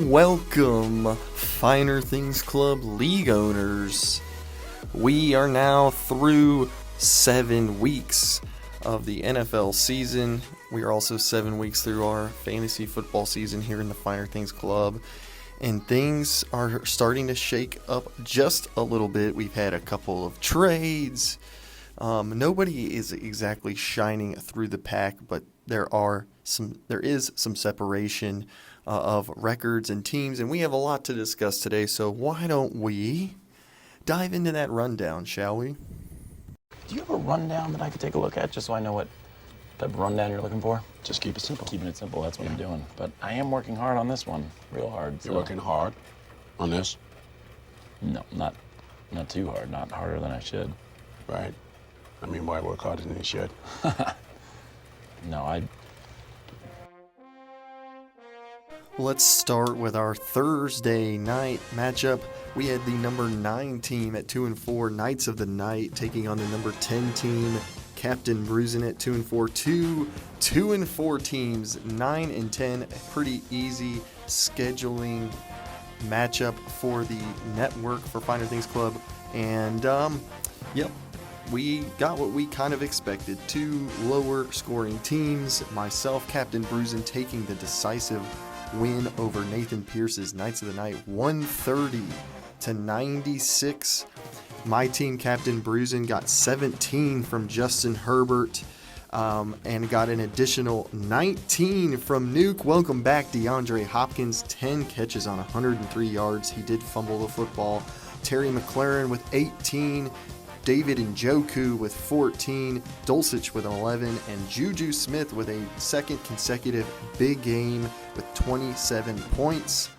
Welcome, Finer Things Club League owners. We are now through 7 weeks of the NFL season. We are also 7 weeks through our fantasy football season here in the Finer Things Club. And things are starting to shake up just a little bit. We've had a couple of trades. Nobody is exactly shining through the pack, but there is some separation of records and teams, and we have a lot to discuss today. So why don't we dive into that rundown, shall we? Do you have a rundown that I could take a look at just so I know what type of rundown you're looking for? Just keep it simple. Keeping it simple, that's what I'm doing. But I am working hard on this one, real hard. You're working hard on this? No, not too hard, not harder than I should. Right. I mean, why work harder than you should? No, Let's start with our Thursday night matchup. We had the number 9 team at 2-4, Knights of the Night, taking on the number 10 team, Captain Bruisin at 2-4. 2-4 teams, 9 and 10. A pretty easy scheduling matchup for the network for Finer Things Club. And, we got what we kind of expected. 2 lower scoring teams. Myself, Captain Bruisin, taking the decisive win over Nathan Pierce's Knights of the Night, 130-96. My team, Captain Bruisin, got 17 from Justin Herbert and got an additional 19 from Nuke. Welcome back, DeAndre Hopkins, 10 catches on 103 yards. He did fumble the football. Terry McLaurin with 18. David Njoku with 14, Dulcich with 11, and Juju Smith with a second consecutive big game with 27 points.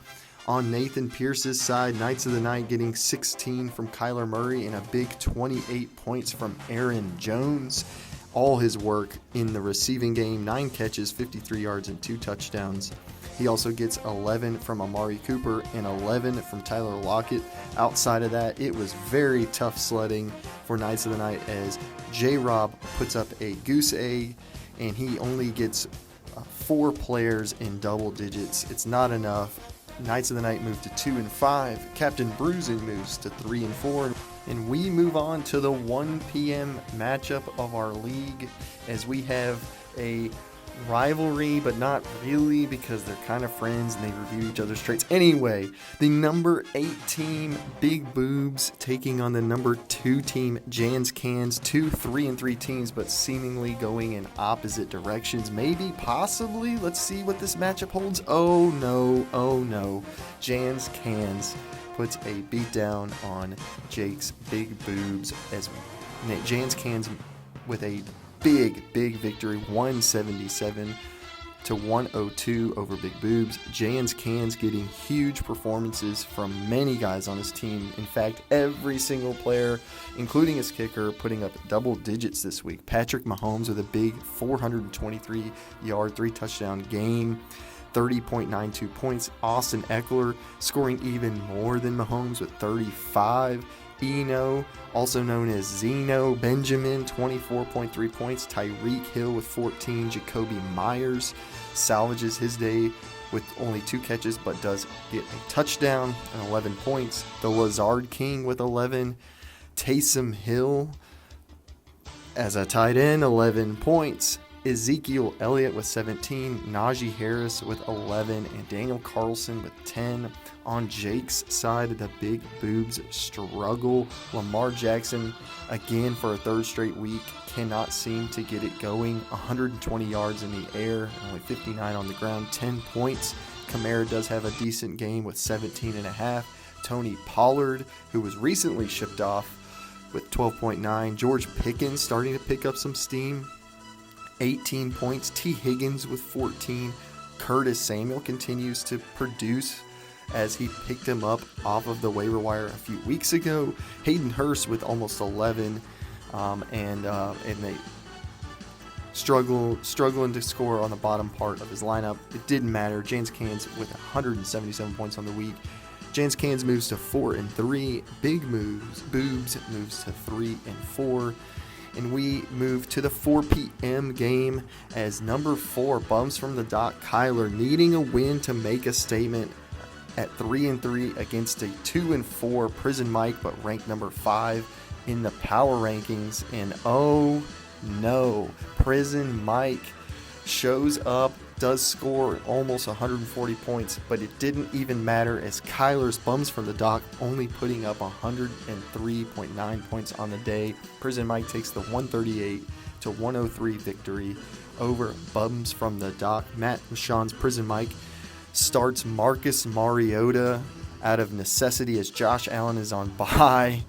On Nathan Pierce's side, Knights of the Night getting 16 from Kyler Murray and a big 28 points from Aaron Jones. All his work in the receiving game, 9 catches, 53 yards, and 2 touchdowns. He also gets 11 from Amari Cooper and 11 from Tyler Lockett. Outside of that, it was very tough sledding for Knights of the Night as J-Rob puts up a goose egg and he only gets 4 players in double digits. It's not enough. Knights of the Night move to 2-5. Captain Bruisin moves to 3-4. And we move on to the 1 p.m. matchup of our league as we have a rivalry, but not really because they're kind of friends and they review each other's traits. Anyway, the number 8 team, Big Boobs, taking on the number 2 team, Jans Cans. 2 3-3 teams, but seemingly going in opposite directions. Maybe, possibly. Let's see what this matchup holds. Oh no. Jans Cans puts a beatdown on Jake's Big Boobs as Jans Cans with a big victory, 177-102 over Big Boobs. Jans Cans getting huge performances from many guys on his team. In fact, every single player, including his kicker, putting up double digits this week. Patrick Mahomes with a big 423-yard, 3-touchdown game. 30.92 points. Austin Eckler scoring even more than Mahomes with 35. Eno, also known as Zeno Benjamin, 24.3 points. Tyreek Hill with 14. Jacoby Myers salvages his day with only 2 catches, but does get a touchdown and 11 points. The Lazard King with 11. Taysom Hill as a tight end, 11 points. Ezekiel Elliott with 17, Najee Harris with 11, and Daniel Carlson with 10. On Jake's side, the Big Boobs struggle. Lamar Jackson, again for a 3rd straight week, cannot seem to get it going. 120 yards in the air, only 59 on the ground, 10 points. Kamara does have a decent game with 17.5. Tony Pollard, who was recently shipped off, with 12.9. George Pickens starting to pick up some steam. 18 points. T. Higgins with 14. Curtis Samuel continues to produce as he picked him up off of the waiver wire a few weeks ago. Hayden Hurst with almost 11, and they struggling to score on the bottom part of his lineup. It didn't matter. Jans Cans with 177 points on the week. Jans Cans moves to 4-3. Big Boobs moves to 3-4. And we move to the 4 p.m. game as number 4 Bums from the Dock Kyler needing a win to make a statement at 3-3 against a 2-4 Prison Mike, but ranked number 5 in the power rankings. And oh no, Prison Mike shows up, does score almost 140 points, but it didn't even matter as Kyler's Bums from the Dock only putting up 103.9 points on the day. Prison Mike takes the 138-103 victory over Bums from the Dock. Matt Michon's Prison Mike starts Marcus Mariota out of necessity as Josh Allen is on bye.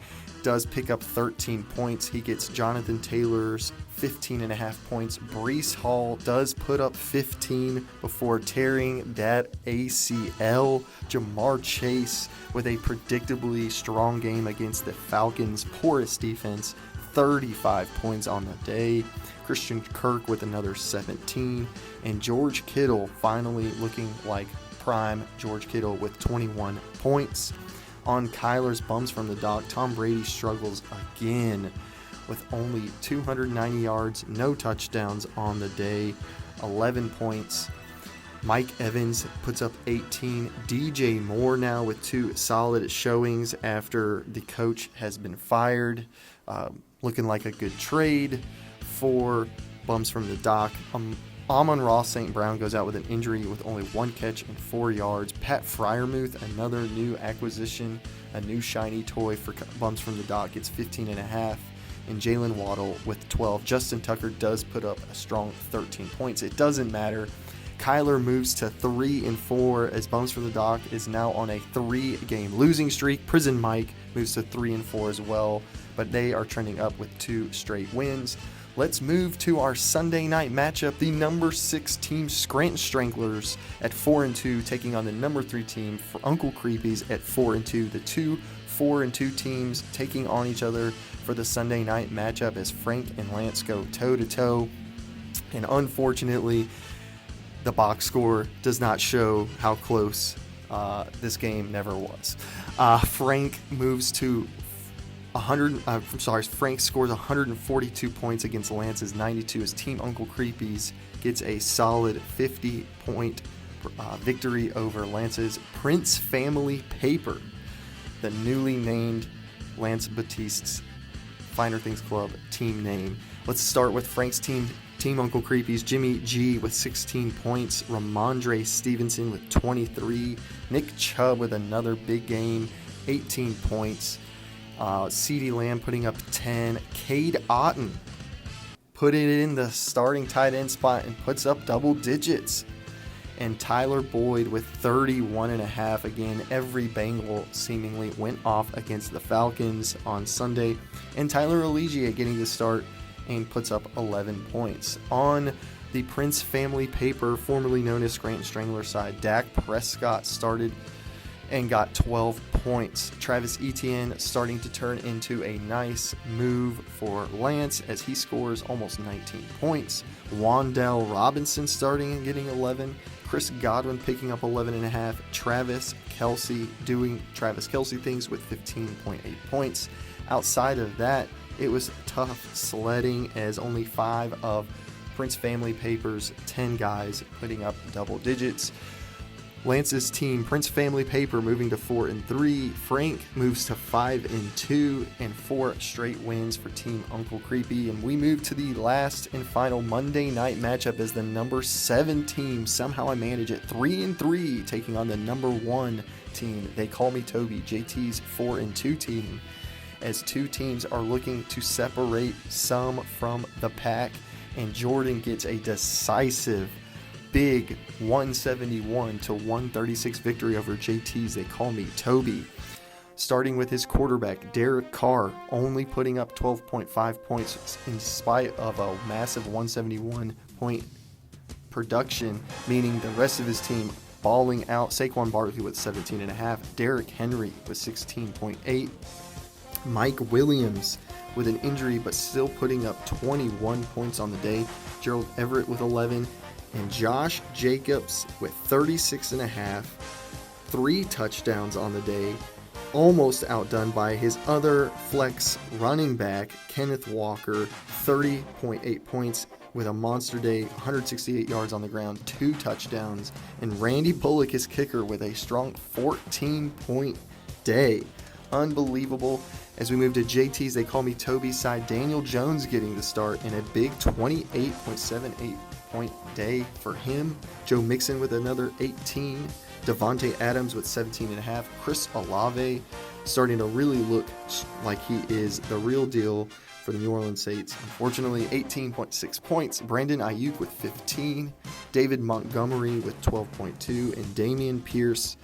Does pick up 13 points. He gets Jonathan Taylor's 15.5 points. Breece Hall does put up 15 before tearing that ACL. Jamar Chase with a predictably strong game against the Falcons' poorest defense, 35 points on the day. Christian Kirk with another 17. And George Kittle finally looking like prime George Kittle with 21 points. On Kyler's Bums from the Dock, Tom Brady struggles again with only 290 yards, no touchdowns on the day, 11 points. Mike Evans puts up 18. DJ Moore now with 2 solid showings after the coach has been fired. Looking like a good trade for Bums from the Dock. Amon-Ra St. Brown goes out with an injury with only 1 catch and 4 yards. Pat Freiermuth, another new acquisition, a new shiny toy for Bums from the Dock, gets 15.5. And Jalen Waddle with 12. Justin Tucker does put up a strong 13 points. It doesn't matter. Kyler moves to 3-4 as Bums from the Dock is now on a 3-game losing streak. Prison Mike moves to 3-4 as well, but they are trending up with 2 straight wins. Let's move to our Sunday night matchup. The number 6 team, Scranton Stranglers, at 4-2, taking on the number 3 team, for Uncle Creepy's, at 4-2. The 2 4-2 teams taking on each other for the Sunday night matchup as Frank and Lance go toe-to-toe. And unfortunately, the box score does not show how close this game never was. Frank moves to Frank scores 142 points against Lance's 92 as Team Uncle Creepy's gets a solid 50-point victory over Lance's Prince Family Paper, the newly named Lance Batiste's Finer Things Club team name. Let's start with Frank's team. Team Uncle Creepy's Jimmy G with 16 points, Ramondre Stevenson with 23, Nick Chubb with another big game, 18 points. CeeDee Lamb putting up 10. Cade Otton put it in the starting tight end spot and puts up double digits. And Tyler Boyd with 31.5. Again, every Bengal seemingly went off against the Falcons on Sunday. And Tyler Allegiant getting the start and puts up 11 points. On the Prince Family Paper, formerly known as Scranton Strangler side, Dak Prescott started and got 12 points. Travis Etienne starting to turn into a nice move for Lance as he scores almost 19 points. Wan'Dale Robinson starting and getting 11. Chris Godwin picking up 11.5. Travis Kelce doing Travis Kelce things with 15.8 points. Outside of that, it was tough sledding as only 5 of Prince Family Paper's 10 guys putting up double digits. Lance's team, Prince Family Paper, moving to 4-3. Frank moves to 5-2 and 4 straight wins for Team Uncle Creepy. And we move to the last and final Monday night matchup as the number 7 team, somehow I manage it, 3-3, taking on the number 1 team. They call me Toby, JT's 4-2 team, as 2 teams are looking to separate some from the pack. And Jordan gets a decisive big 171-136 victory over JT's They Call Me Toby. Starting with his quarterback, Derek Carr, only putting up 12.5 points in spite of a massive 171-point production, meaning the rest of his team balling out. Saquon Barkley with 17.5, Derrick Henry with 16.8, Mike Williams with an injury but still putting up 21 points on the day, Gerald Everett with 11, and Josh Jacobs with 36.5, 3 touchdowns on the day, almost outdone by his other flex running back, Kenneth Walker, 30.8 points with a monster day, 168 yards on the ground, 2 touchdowns, and Randy Bullock, his kicker, with a strong 14-point day. Unbelievable. As we move to JT's, they call me Toby's side, Daniel Jones getting the start in a big 28.78 point day for him. Joe Mixon with another 18. Devontae Adams with 17.5. Chris Olave starting to really look like he is the real deal for the New Orleans Saints. Unfortunately, 18.6 points. Brandon Ayuk with 15. David Montgomery with 12.2. And Dameon Pierce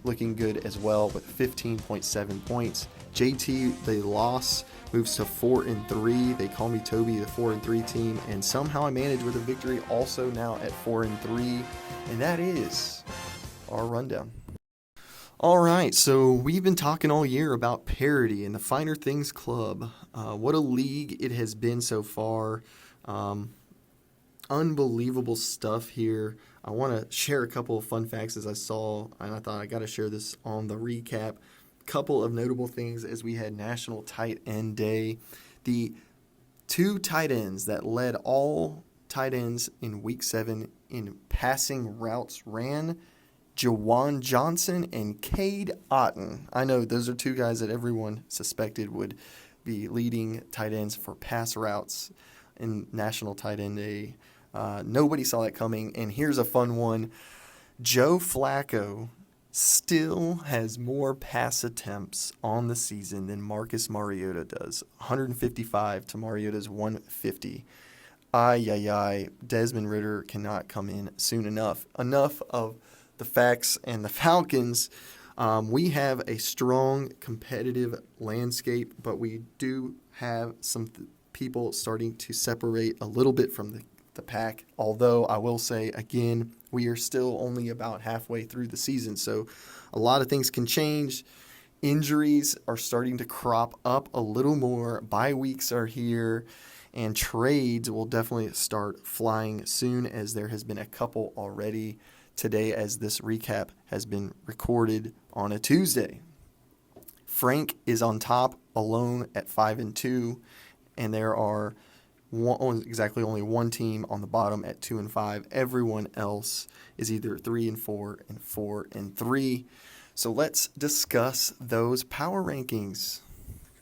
looking good as well with 15.7 points. JT, the loss, moves to 4-3. They call me Toby, the 4-3 team. And somehow I managed with a victory also now at 4-3. And that is our rundown. All right, so we've been talking all year about parity and the Finer Things Club. What a league it has been so far. Unbelievable stuff here. I want to share a couple of fun facts as I saw, and I thought I got to share this on the recap. Couple of notable things as we had National Tight End Day. The 2 tight ends that led all tight ends in Week 7 in passing routes ran, Jawan Johnson and Cade Otton. I know those are 2 guys that everyone suspected would be leading tight ends for pass routes in National Tight End Day. Nobody saw that coming, and here's a fun one. Joe Flacco still has more pass attempts on the season than Marcus Mariota does. 155 to Mariota's 150. Desmond Ridder cannot come in soon enough. Enough of the facts and the Falcons. We have a strong competitive landscape, but we do have some people starting to separate a little bit from the pack. Although I will say, again, we are still only about halfway through the season, so a lot of things can change. Injuries are starting to crop up a little more. Bye weeks are here, and trades will definitely start flying soon, as there has been a couple already today as this recap has been recorded on a Tuesday. Frank is on top alone at 5-2, and there are only one team on the bottom at 2-5. Everyone else is either 3-4 and 4-3. So let's discuss those power rankings.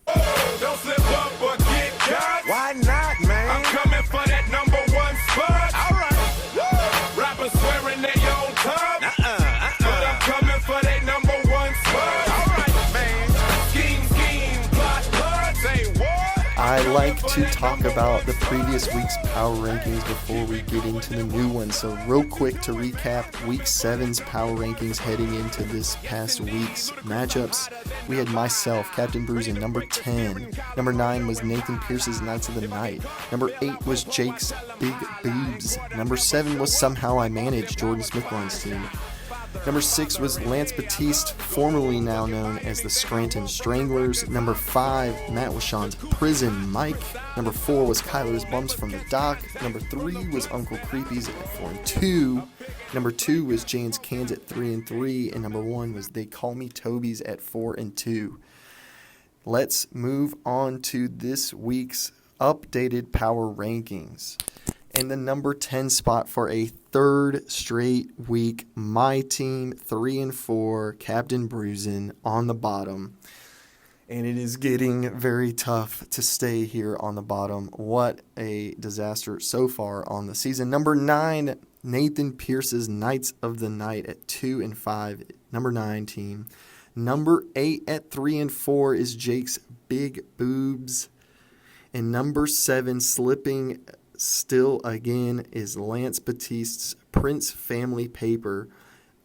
Don't slip up or get cut. Why not, man? I'm coming for that #1 spot. All right. Rappers swearing they on top. But I'm coming for that #1 spot. All right, man. Scheme, plot, say what? I like to talk about the previous week's power rankings before we get into the new one. So real quick to recap Week 7's power rankings heading into this past week's matchups. We had myself, Captain Bruisin, number 10. Number 9 was Nathan Pierce's Knights of the Night. Number 8 was Jake's Big Boobs. Number 7 was Somehow I Managed, Jordan Smithline's team. Number 6 was Lance Batiste, formerly now known as the Scranton Stranglers. Number 5, Matt Washon's Prison Mike. Number 4 was Kyler's Bums from the Dock. Number 3 was Uncle Creepy's at 4-2. Number 2 was Jane's Cans at 3-3. And number 1 was They Call Me Toby's at 4-2. Let's move on to this week's updated power rankings. In the number 10 spot for a third straight week, my team, 3-4, Captain Bruisin on the bottom. And it is getting very tough to stay here on the bottom. What a disaster so far on the season. Number 9, Nathan Pierce's Knights of the Night at 2-5, number 9 team. Number 8 at 3-4 is Jake's Big Boobs. And number 7, slipping still again, is Lance Batiste's Prince Family Paper.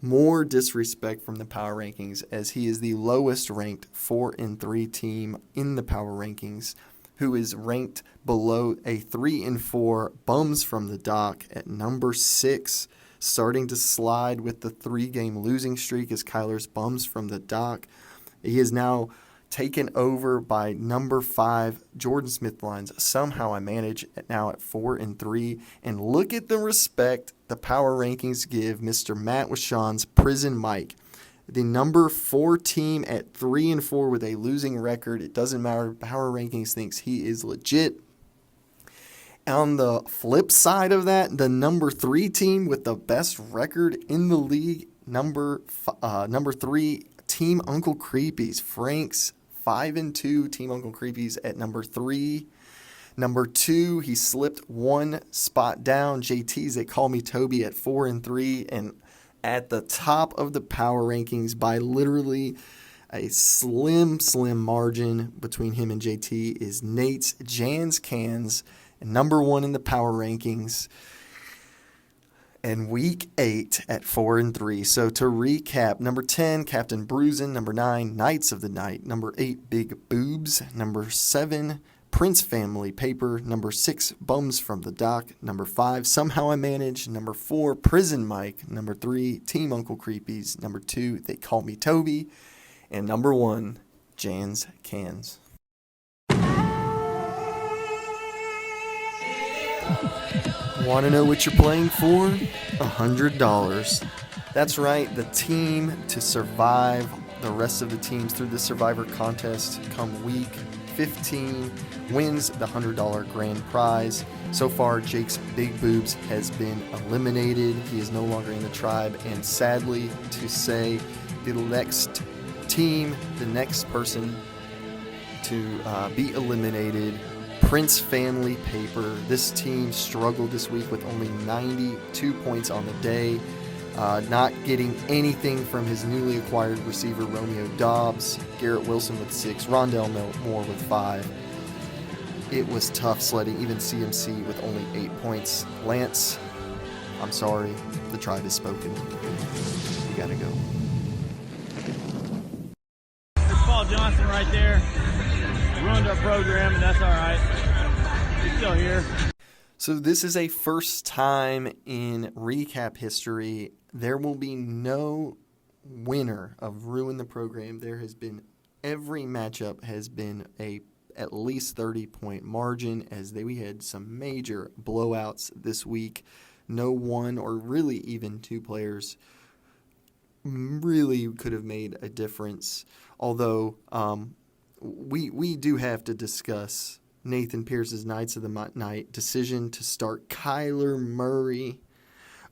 More disrespect from the power rankings, as he is the lowest ranked 4-3 team in the power rankings, who is ranked below a 3-4 Bums from the Dock at number 6. Starting to slide with the 3-game losing streak is Kyler's Bums from the Dock. He is now taken over by number 5, Jordan Smithline's Somehow I Manage, now at 4-3. And look at the respect the power rankings give Mr. Matt Washon's Prison Mike. the number 4 team at 3-4 with a losing record. It doesn't matter. Power Rankings thinks he is legit. On the flip side of that, the number 3 team with the best record in the league, number 3, Team Uncle Creepies. Frank's 5-2, Team Uncle Creepies at number 3. Number 2, he slipped one spot down. JT's at Call Me Toby at 4-3, and at the top of the power rankings by literally a slim margin between him and JT is Nate's Jans Cans, number 1 in the power rankings, and week 8 at 4-3. So to recap, number 10, Captain Bruisin', number 9, Knights of the Night, number 8, Big Boobs, number 7, Prince Family Paper, number 6, Bums from the Dock, number 5, Somehow I Manage, number 4, Prison Mike, number 3, Team Uncle Creepies, number 2, They Call Me Toby, and number 1, Jans Cans. Want to know what you're playing for? $100. That's right, the team to survive the rest of the teams through the Survivor contest come week 15 wins the $100 grand prize. So far, Jake's Big Boobs has been eliminated. He is no longer in the tribe, and sadly to say, the next team, the next person to be eliminated, Prince Family Paper. This team struggled this week with only 92 points on the day, not getting anything from his newly acquired receiver Romeo Dobbs, Garrett Wilson with 6, Rondell Moore with 5. It was tough sledding, even CMC with only 8 points. Lance, I'm sorry, the tribe has spoken. You gotta go. There's Paul Johnson right there. Ruined our program, and that's all right. He's still here. So this is a first time in recap history. There will be no winner of Ruin the Program. There has been, every matchup has been a at least 30-point margin, as we had some major blowouts this week. No one or really even 2 players really could have made a difference. Although we do have to discuss Nathan Pierce's Knights of the Night decision to start Kyler Murray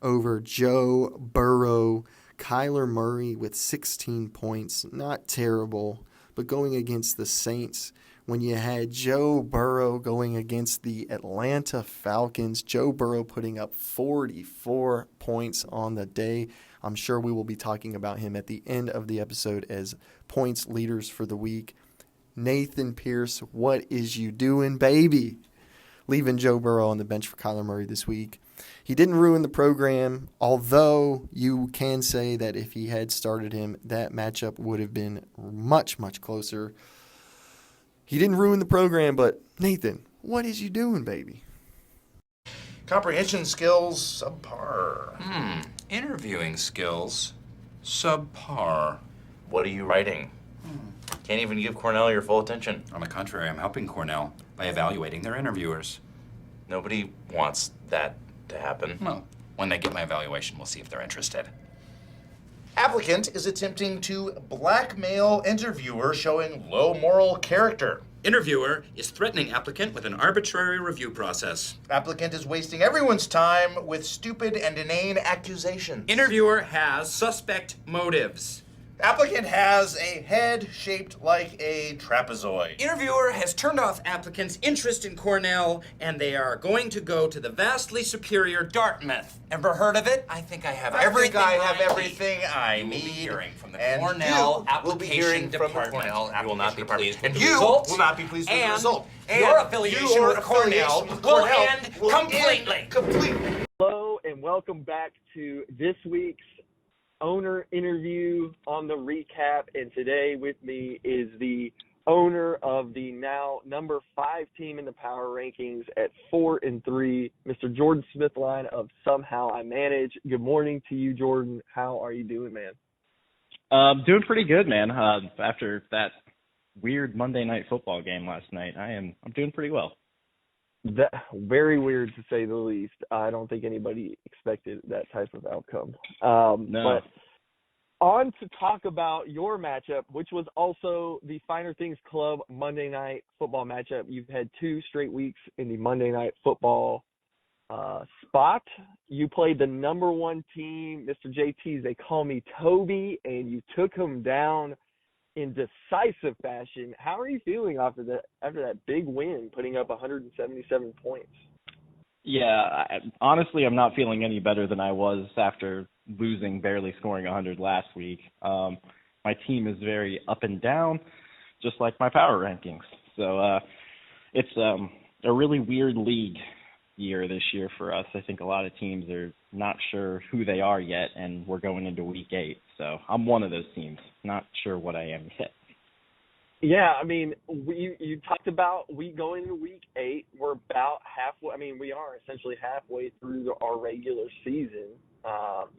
over Joe Burrow. Kyler Murray with 16 points, not terrible, but going against the Saints, when you had Joe Burrow going against the Atlanta Falcons, Joe Burrow putting up 44 points on the day. I'm sure we will be talking about him at the end of the episode as points leaders for the week. Nathan Pierce, what is you doing, baby? Leaving Joe Burrow on the bench for Kyler Murray this week. He didn't ruin the program, although you can say that if he had started him, that matchup would have been much, much closer. He didn't ruin the program, but Nathan, what is you doing, baby? Comprehension skills, subpar. Interviewing skills, subpar. What are you writing? Can't even give Cornell your full attention. On the contrary, I'm helping Cornell by evaluating their interviewers. Nobody wants that to happen. Well, when they get my evaluation, we'll see if they're interested. Applicant is attempting to blackmail interviewer showing low moral character. Interviewer is threatening applicant with an arbitrary review process. Applicant is wasting everyone's time with stupid and inane accusations. Interviewer has suspect motives. Applicant has a head shaped like a trapezoid. Interviewer has turned off applicant's interest in Cornell, and they are going to go to the vastly superior Dartmouth. Ever heard of it? I think I have everything I have everything I You will need. be hearing from the And Cornell you will be hearing application from the department. Cornell You will not be application pleased with department. the And you result. will not be pleased with the And result. your And affiliation your with Cornell affiliation with will Cornell end will completely. Completely. Hello, and welcome back to this week's owner interview on the recap. And today with me is the owner of the now number 5 team in the power rankings at 4-3, Mr. Jordan Smithline of Somehow I Manage. Good morning to you, Jordan. How are you doing, man? Doing pretty good, man. After that weird Monday Night Football game last night, I'm doing pretty well. That very weird to say the least. I don't think anybody expected that type of outcome. No. On to talk about your matchup, which was also the Finer Things Club Monday Night Football matchup. You've had 2 straight weeks in the Monday Night Football spot. You played the number 1 team, Mr. JT's They Call Me Toby, and you took him down in decisive fashion. How are you feeling after that big win, putting up 177 points? Yeah, honestly, I'm not feeling any better than I was after losing, barely scoring 100 last week. My team is very up and down, just like my power rankings. So it's a really weird league year this year for us. I think a lot of teams are not sure who they are yet, and we're going into week 8. So I'm one of those teams, not sure what I am yet. Yeah, I mean, you talked about we going into week 8. We're about halfway. I mean, we are essentially halfway through our regular season.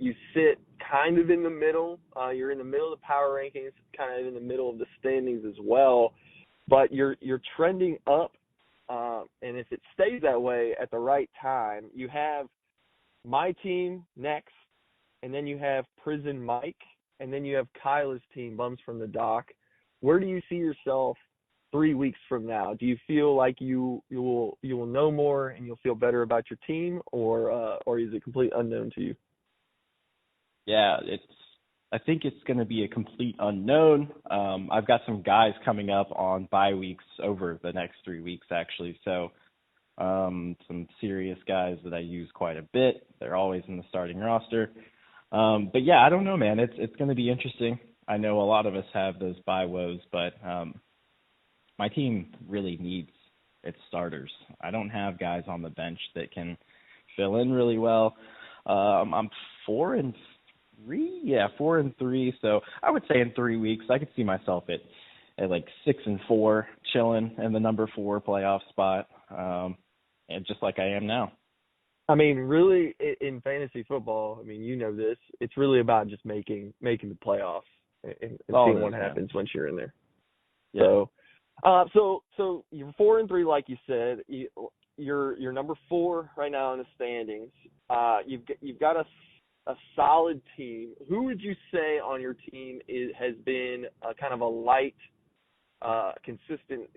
You sit kind of in the middle. You're in the middle of the power rankings, kind of in the middle of the standings as well. But you're trending up, and if it stays that way at the right time, you have my team next, and then you have Prison Mike, and then you have Kyla's team, Bums from the Dock. Where do you see yourself 3 weeks from now? Do you feel like you will know more and you'll feel better about your team, or is it complete unknown to you? Yeah, I think it's going to be a complete unknown. I've got some guys coming up on bye weeks over the next 3 weeks, actually. So some serious guys that I use quite a bit. They're always in the starting roster. But yeah, I don't know, man. It's going to be interesting. I know a lot of us have those bye woes, but my team really needs its starters. I don't have guys on the bench that can fill in really well. I'm 4-3. Yeah, 4-3. So I would say in 3 weeks, I could see myself at like 6-4, chilling in the number 4 playoff spot, and just like I am now. I mean, really, in fantasy football, I mean, you know this. It's really about just making the playoffs and seeing what happens once you're in there. Yeah. So you're 4-3, like you said. You're number 4 right now in the standings. You've got a solid team. Who would you say on your team has been kind of a light, consistent,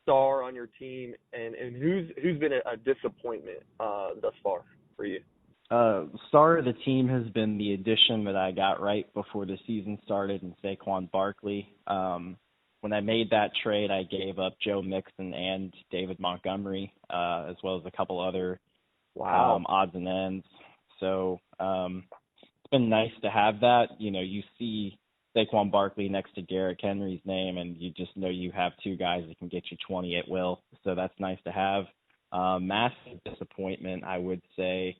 star on your team, and who's been a disappointment thus far for you? Star of the team has been the addition that I got right before the season started in Saquon Barkley. When I made that trade, I gave up Joe Mixon and David Montgomery, as well as a couple other odds and ends. So it's been nice to have that. You see Saquon Barkley next to Derrick Henry's name, and you just know you have 2 guys that can get you 20 at will. So that's nice to have. Massive disappointment, I would say.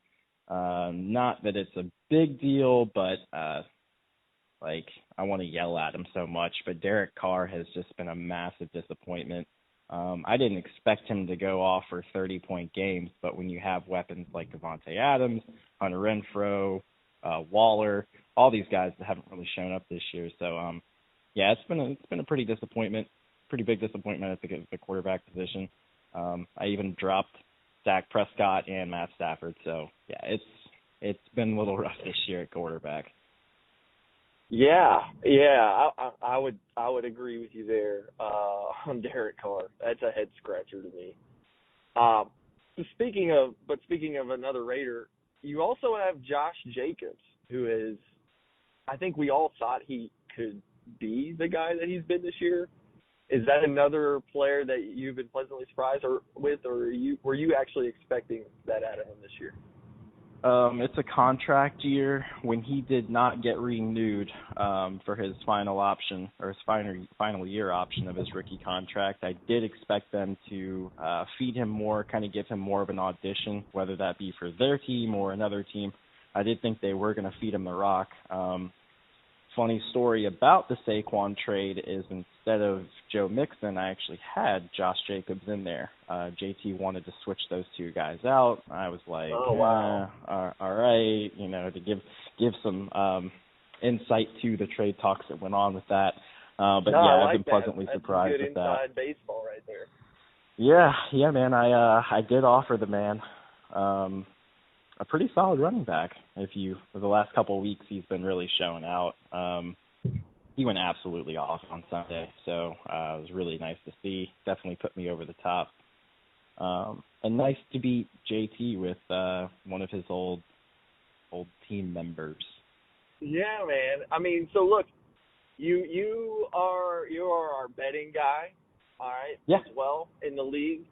Not that it's a big deal, but I want to yell at him so much. But Derek Carr has just been a massive disappointment. I didn't expect him to go off for 30-point games, but when you have weapons like Devontae Adams, Hunter Renfrow, Waller, all these guys that haven't really shown up this year. So, yeah, it's been a pretty big disappointment at the quarterback position. I even dropped Dak Prescott and Matt Stafford. So, yeah, it's been a little rough this year at quarterback. Yeah, I would agree with you there on Derek Carr. That's a head scratcher to me. Speaking of another Raider, you also have Josh Jacobs, who is, I think we all thought he could be the guy that he's been this year. Is that another player that you've been pleasantly surprised with, or were you actually expecting that out of him this year? It's a contract year. When he did not get renewed for his final option, or his final year option of his rookie contract, I did expect them to feed him more, kind of give him more of an audition, whether that be for their team or another team. I did think they were going to feed him the rock. Funny story about the Saquon trade is instead of Joe Mixon, I actually had Josh Jacobs in there. JT wanted to switch those 2 guys out. I was like, oh, wow. All right, to give some insight to the trade talks that went on with that. I've been pleasantly surprised with that. That's good inside baseball right there. Yeah, man. I did offer the man a pretty solid running back. For the last couple of weeks, he's been really showing out. He went absolutely off on Sunday, so it was really nice to see. Definitely put me over the top. And nice to beat JT with one of his old team members. Yeah, man. I mean, so look, you are our betting guy, all right? Yeah. As well in the league.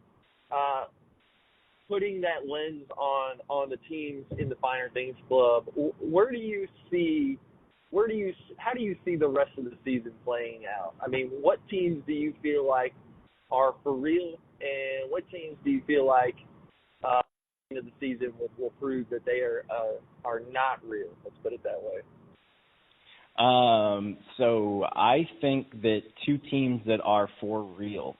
Putting that lens on the teams in the Finer Things Club, how do you see the rest of the season playing out? I mean, what teams do you feel like are for real, and what teams do you feel like end of the season will prove that they are not real? Let's put it that way. So I think that two teams that are for real.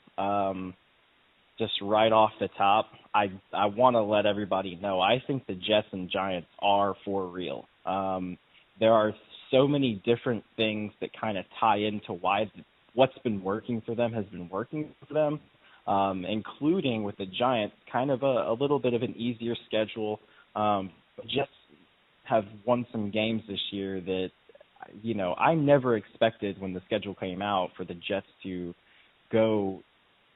Just right off the top, I want to let everybody know, I think the Jets and Giants are for real. There are so many different things that kind of tie into why what's been working for them has been working for them, including with the Giants, kind of a little bit of an easier schedule. Jets have won some games this year that, I never expected when the schedule came out for the Jets to go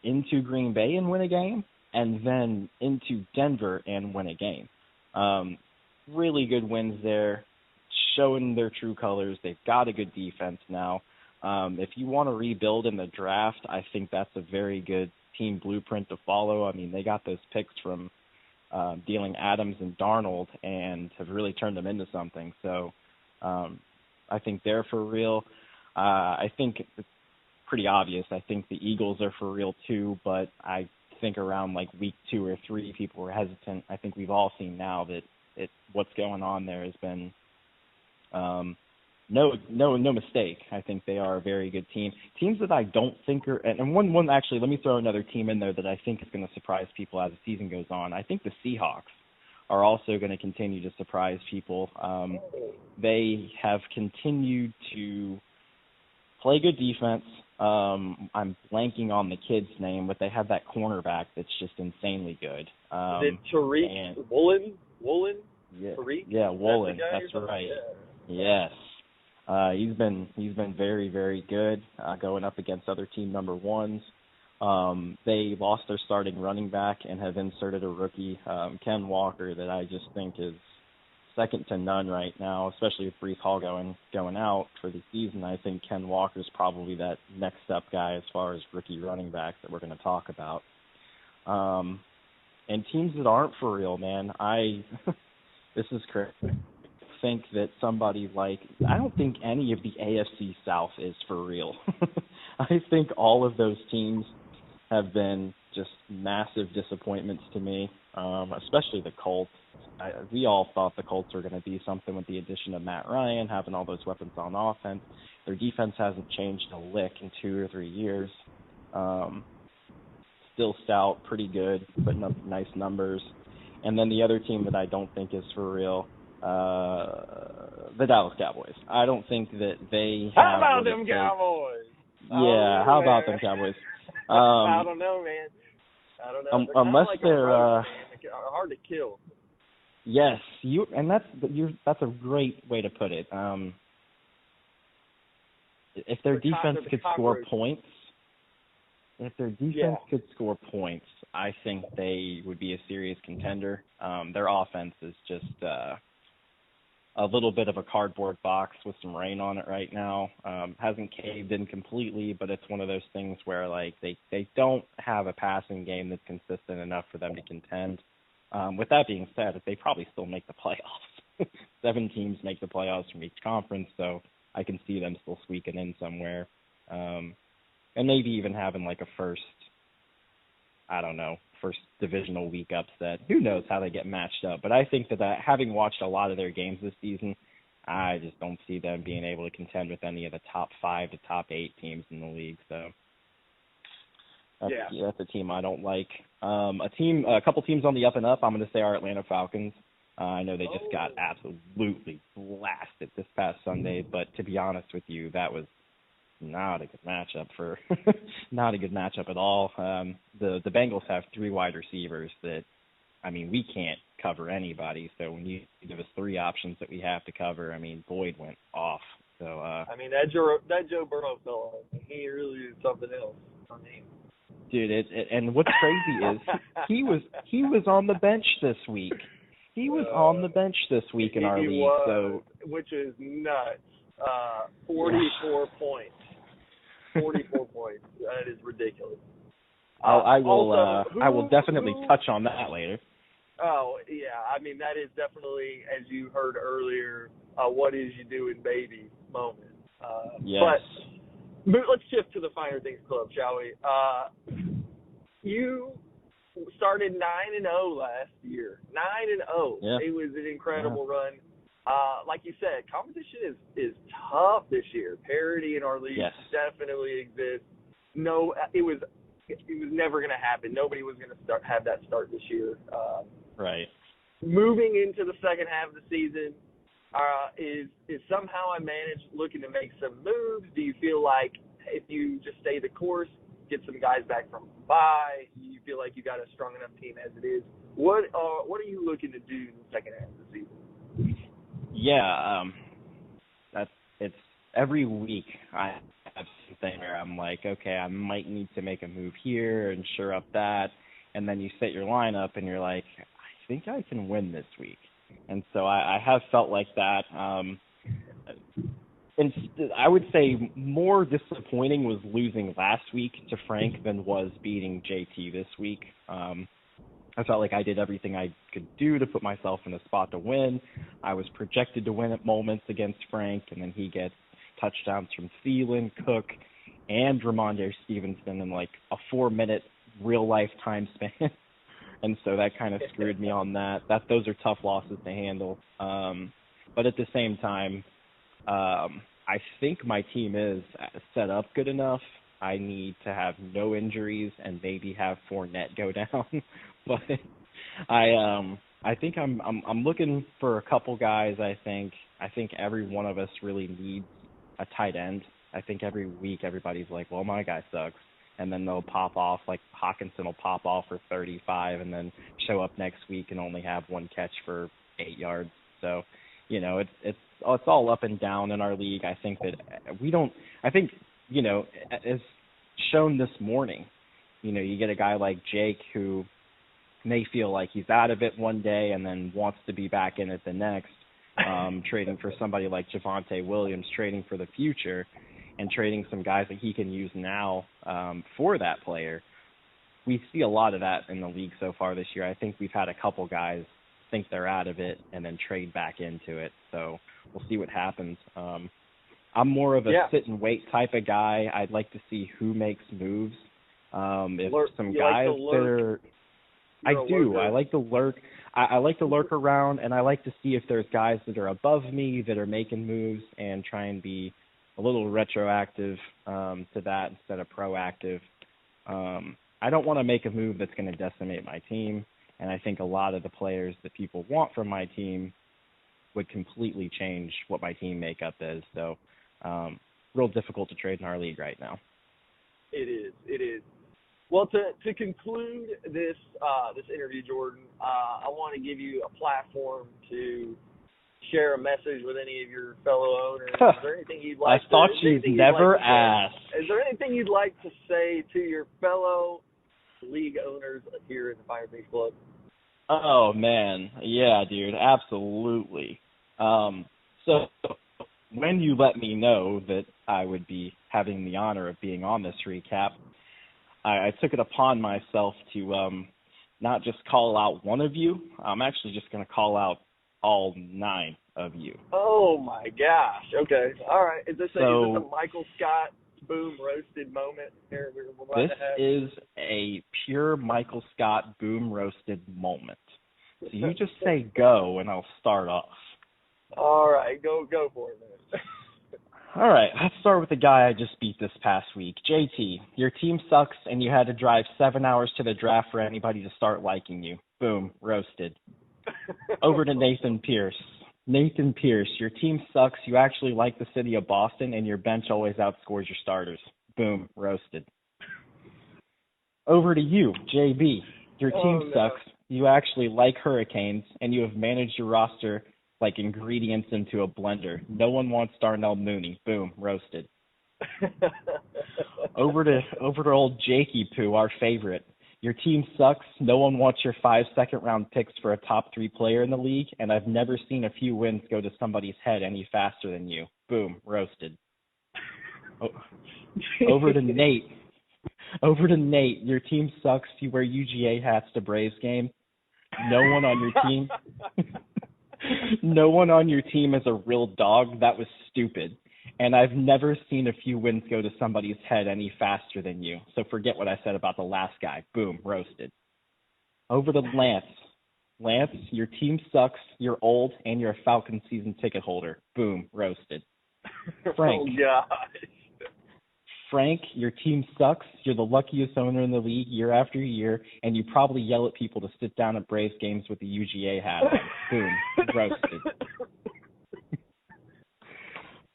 into Green Bay and win a game, and then into Denver and win a game. Really good wins there, showing their true colors. They've got a good defense now. If you want to rebuild in the draft, I think that's a very good team blueprint to follow. I mean, they got those picks from dealing Adams and Darnold and have really turned them into something. So I think they're for real. I think it's pretty obvious. I think the Eagles are for real too, but I think around like week 2 or 3, people were hesitant. I think we've all seen now that what's going on there has been no mistake. I think they are a very good team. Teams that I don't think are, and one actually, let me throw another team in there that I think is going to surprise people as the season goes on. I think the Seahawks are also going to continue to surprise people. They have continued to play good defense. I'm blanking on the kid's name, but they have that cornerback that's just insanely good. Is it Tariq Woolen? Yeah, Tariq? yeah, Woolen. That's right. Yeah. Yes. He's been very, very good going up against other team number ones. They lost their starting running back and have inserted a rookie, Ken Walker, that I just think is second to none right now, especially with Breece Hall going out for the season. I think Ken Walker's probably that next up guy as far as rookie running backs that we're going to talk about. And teams that aren't for real, man, this is crazy. I think that I don't think any of the AFC South is for real. I think all of those teams have been just massive disappointments to me, especially the Colts. We all thought the Colts were going to be something with the addition of Matt Ryan, having all those weapons on offense. Their defense hasn't changed a lick in 2 or 3 years. Still stout, pretty good, putting up nice numbers. And then the other team that I don't think is for real, the Dallas Cowboys. I don't think that they have... How about them Cowboys? Yeah, how about them Cowboys? I don't know, man. I don't know. Unless they're hard to kill. Yes, that's a great way to put it. If their defense could score points, could score points, I think they would be a serious contender. Their offense is just a little bit of a cardboard box with some rain on it right now. Hasn't caved in completely, but it's one of those things where like they don't have a passing game that's consistent enough for them to contend. With that being said, they probably still make the playoffs. 7 teams make the playoffs from each conference, so I can see them still squeaking in somewhere. And maybe even having like a first divisional week upset. Who knows how they get matched up. But I think that having watched a lot of their games this season, I just don't see them being able to contend with any of the top 5 to top 8 teams in the league. So that's a team I don't like. A couple teams on the up and up, I'm going to say our Atlanta Falcons. I know they just got absolutely blasted this past Sunday, but to be honest with you, that was not a good matchup not a good matchup at all. The Bengals have 3 wide receivers that, I mean, we can't cover anybody. So when you give us 3 options that we have to cover, I mean, Boyd went off. So I mean, that Joe Burrow fellow, he really is something else. I mean, dude, and what's crazy is he was on the bench this week. He was on the bench this week in our league. So which is nuts. 44 points. 44 points. That is ridiculous. I will definitely touch on that later. Oh, yeah. I mean, that is definitely, as you heard earlier, what is you doing, baby moment. Yes. But let's shift to the Finer Things Club, shall we? You started 9-0 last year. 9-0. Yeah. It was an incredible run. Like you said, competition is tough this year. Parity in our league definitely exists. No, it was never going to happen. Nobody was going to have that start this year. Right. Moving into the second half of the season, is somehow I managed looking to make some moves? Do you feel like if you just stay the course, get some guys back from bye, you feel like you got a strong enough team as it is? What are you looking to do in the second half of the season? Yeah, it's every week I have something where I'm like, okay, I might need to make a move here and shore up that, and then you set your lineup and you're like, I think I can win this week. And so I have felt like that. And I would say more disappointing was losing last week to Frank than was beating JT this week. I felt like I did everything I could do to put myself in a spot to win. I was projected to win at moments against Frank, and then he gets touchdowns from Thielen, Cook, and Ramondre Stevenson in like a 4-minute real-life time span. And so that kind of screwed me on that. Those are tough losses to handle. But at the same time, I think my team is set up good enough. I need to have no injuries and maybe have Fournette go down. But I think I'm looking for a couple guys. I think every one of us really needs a tight end. I think every week everybody's like, well, my guy sucks. And then they'll pop off, like Hawkinson will pop off for 35 and then show up next week and only have 1 catch for 8 yards. So, you know, it's all up and down in our league. I think that you know, as shown this morning, you know, you get a guy like Jake who may feel like he's out of it one day and then wants to be back in it the next, trading for somebody like Javonte Williams, trading for the future, and trading some guys that he can use now for that player. We see a lot of that in the league so far this year. I think we've had a couple guys think they're out of it and then trade back into it. So we'll see what happens. I'm more of a sit and wait type of guy. I'd like to see who makes moves. If some guys that are, I do. I like to lurk. I like to lurk around, and I like to see if there's guys that are above me that are making moves and try and be a little retroactive to that instead of proactive. I don't want to make a move that's going to decimate my team, and I think a lot of the players that people want from my team would completely change what my team makeup is. So real difficult to trade in our league right now. It is. Well, to conclude this interview, Jordan, I want to give you a platform to share a message with any of your fellow owners. Is there anything you'd like? I thought you'd never ask. Is there anything you'd like to say to your fellow league owners here in the Finer Things Club? Oh man, yeah, dude, absolutely. So when you let me know that I would be having the honor of being on this recap, I took it upon myself to not just call out one of you. I'm actually just going to call out all 9 of you. Oh my gosh! Okay, all right. Is this a Michael Scott boom roasted moment here? This is a pure Michael Scott boom roasted moment. So you just say go, and I'll start off. All right, go for it, man. All right, let's start with the guy I just beat this past week. JT, your team sucks, and you had to drive 7 hours to the draft for anybody to start liking you. Boom, roasted. Over to Nathan Pierce. Nathan Pierce, your team sucks. You actually like the city of Boston, and your bench always outscores your starters. Boom, roasted. Over to you, JB. Your team sucks. You actually like hurricanes, and you have managed your roster like ingredients into a blender. No one wants Darnell Mooney. Boom, roasted. Over to old Jakey Poo, our favorite. Your team sucks. No one wants your 5 second-round picks for a top 3 player in the league, and I've never seen a few wins go to somebody's head any faster than you. Boom, roasted. Over to Nate. Over to Nate. Your team sucks. You wear UGA hats to Braves game. No one on your team. No one on your team is a real dog. That was stupid. And I've never seen a few wins go to somebody's head any faster than you. So forget what I said about the last guy. Boom, roasted. Over to Lance. Lance, your team sucks. You're old, and you're a Falcons season ticket holder. Boom, roasted. Frank. Oh, gosh. Frank, your team sucks. You're the luckiest owner in the league year after year, and you probably yell at people to sit down at Braves games with the UGA hat on. Boom, roasted.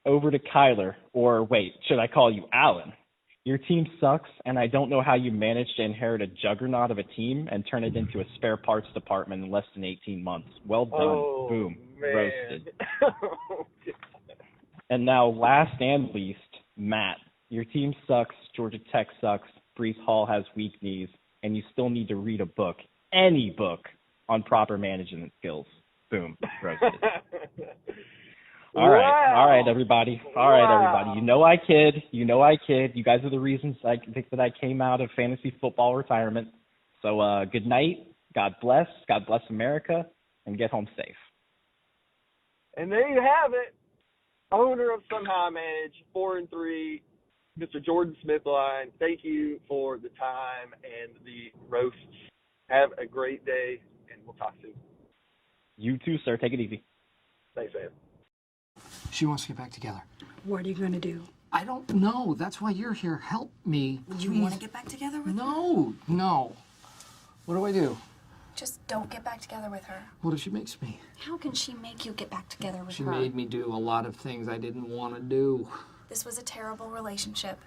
Over to Kyler, or wait, should I call you Alan? Your team sucks, and I don't know how you managed to inherit a juggernaut of a team and turn it into a spare parts department in less than 18 months. Well done. Oh, Boom, man. roasted. And now, last and least, Matt. Your team sucks, Georgia Tech sucks, Breece Hall has weak knees, and you still need to read a book, any book, on proper management skills. Boom, roasted. All right, everybody. All right, everybody. You know I kid. You guys are the reasons I think that I came out of fantasy football retirement. So good night. God bless America, and get home safe. And there you have it. Owner of Somehow I Manage, 4-3, Mr. Jordan Smithline. Thank you for the time and the roasts. Have a great day, and we'll talk soon. You too, sir. Take it easy. Thanks, man. She wants to get back together. What are you going to do? I don't know. That's why you're here. Help me. You want to get back together with her? No. What do I do? Just don't get back together with her. What if she makes me? How can she make you get back together with her? She made me do a lot of things I didn't want to do. This was a terrible relationship.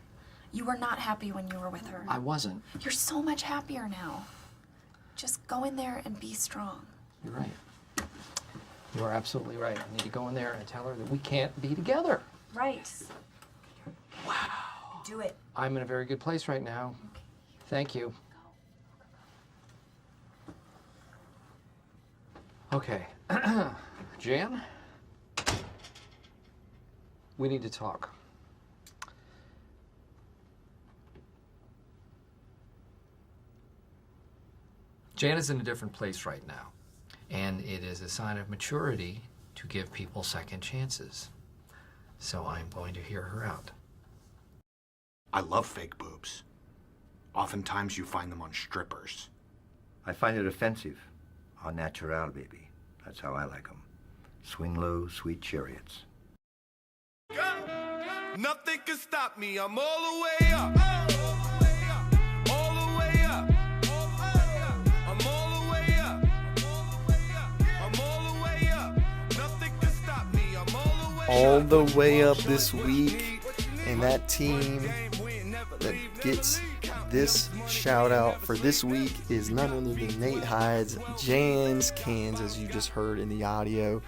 You were not happy when you were with her. I wasn't. You're so much happier now. Just go in there and be strong. You're right. You are absolutely right. I need to go in there and tell her that we can't be together. Right. Wow. Do it. I'm in a very good place right now. Thank you. Okay. Jan? We need to talk. Jan is in a different place right now, and it is a sign of maturity to give people second chances. So I'm going to hear her out. I love fake boobs. Oftentimes you find them on strippers. I find it offensive. Au natural, baby. That's how I like them. Swing low, sweet chariots. Nothing can stop me. I'm all the way up. All the way up. I'm all the way up. I'm all the way up. Nothing can stop me. I'm all the way up this week, and that team that gets this shout out for this week is none other than Nate Hyde's Jan's Cans, as you just heard in the audio,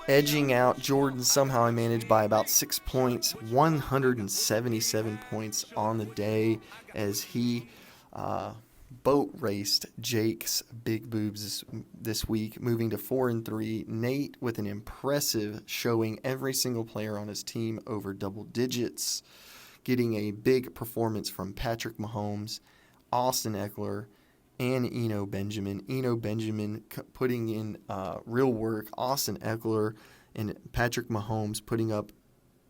edging out Jordan Somehow I Managed by about 6 points, 177 points on the day, as he boat raced Jake's big boobs this week, moving to 4-3. Nate with an impressive showing, every single player on his team over double digits, getting a big performance from Patrick Mahomes, Austin Eckler, and Eno Benjamin. Eno Benjamin putting in real work. Austin Eckler and Patrick Mahomes putting up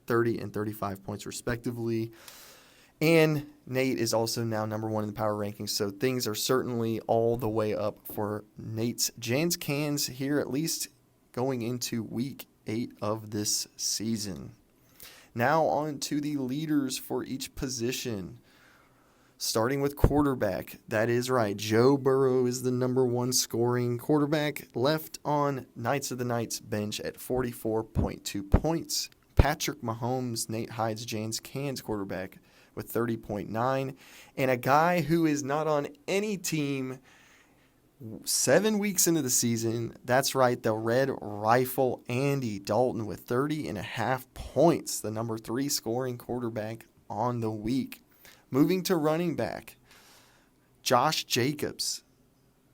30 and 35 points respectively. And Nate is also now number one in the power rankings, so things are certainly all the way up for Nate's Jan's Cans here, at least going into week 8 of this season. Now on to the leaders for each position. Starting with quarterback. That is right. Joe Burrow is the number one scoring quarterback, left on Knights of the Knights bench at 44.2 points. Patrick Mahomes, Nate Hyde's Jan's Cans quarterback, with 30.9. And a guy who is not on any team 7 weeks into the season, that's right, the Red Rifle Andy Dalton with 30.5 points, the number 3 scoring quarterback on the week. Moving to running back, Josh Jacobs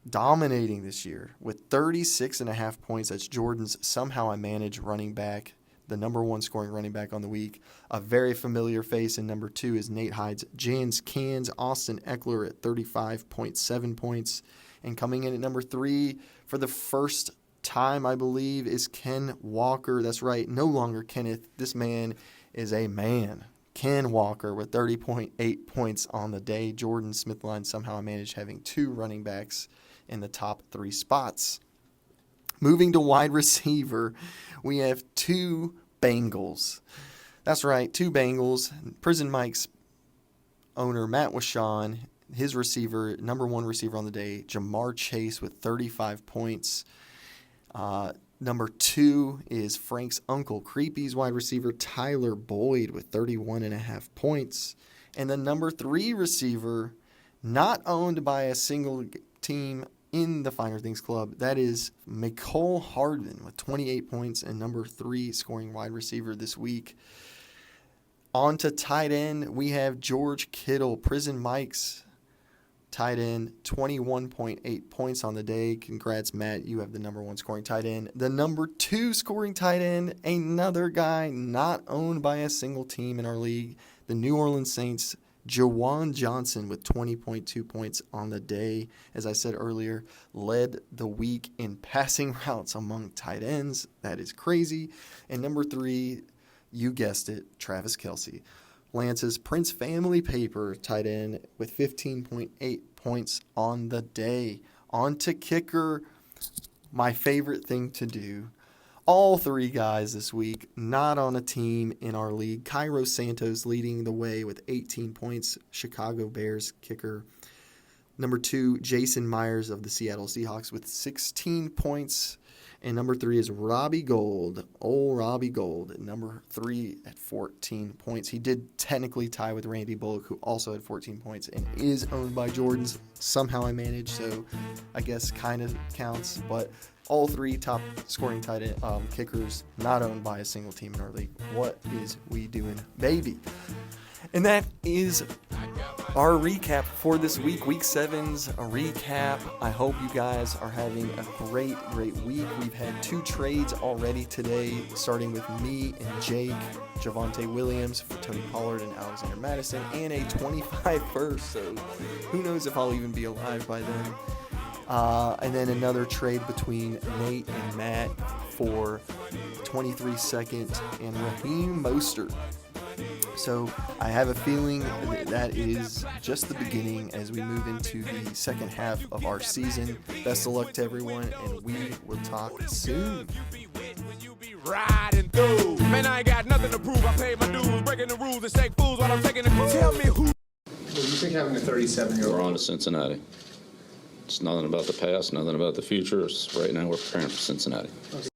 dominating this year with 36.5 points. That's Jordan's Somehow I Manage running back, the number 1 scoring running back on the week. A very familiar face in number 2 is Nate Hyde's Jans Cans. Austin Eckler at 35.7 points. And coming in at number 3 for the first time, I believe, is Ken Walker. That's right, no longer Kenneth. This man is a man. Ken Walker with 30.8 points on the day. Jordan Smithline Somehow I Managed having 2 running backs in the top 3 spots. Moving to wide receiver, we have 2 Bengals. That's right, 2 Bengals. Prison Mike's owner, Matt Washon, his receiver, number 1 receiver on the day, Jamar Chase with 35 points. Number 2 is Frank's uncle, Creepy's wide receiver, Tyler Boyd with 31.5 points. And the number 3 receiver, not owned by a single team in the Finer Things Club, that is Mecole Hardman with 28 points and number 3 scoring wide receiver this week. On to tight end, we have George Kittle, Prison Mike's tight end, 21.8 points on the day. Congrats, Matt. You have the number 1 scoring tight end. The number 2 scoring tight end, another guy not owned by a single team in our league, the New Orleans Saints, Jawan Johnson with 20.2 points on the day. As I said earlier, led the week in passing routes among tight ends. That is crazy. And number 3, you guessed it, Travis Kelce. Lance's Prince Family Paper tight end with 15.8 points on the day. On to kicker, my favorite thing to do. All 3 guys this week not on a team in our league. Cairo Santos leading the way with 18 points, Chicago Bears kicker. Number 2, Jason Myers of the Seattle Seahawks with 16 points. And number 3 is Robbie Gold, old Robbie Gold, at number 3 at 14 points. He did technically tie with Randy Bullock, who also had 14 points and is owned by Jordan's Somehow I Managed, so I guess kind of counts. But all 3 top scoring tight end kickers not owned by a single team in our league. What is we doing, baby? And that is our recap for this week, Week 7's recap. I hope you guys are having a great week. We've had 2 trades already today, starting with me and Jake, Javonte Williams for Tony Pollard and Alexander Madison, and a 25 first, so who knows if I'll even be alive by then. And then another trade between Nate and Matt for 23 second and Raheem Mostert. So I have a feeling that is just the beginning as we move into the second half of our season. Best of luck to everyone, and we will talk soon. Riding through. Man, I ain't got nothing to prove. I paid my dues, breaking the rules and shake fools while I'm taking the cruise. Tell me who. What do you think having a 37-year-old? We're on to Cincinnati. It's nothing about the past, nothing about the future. It's right now we're preparing for Cincinnati. Okay.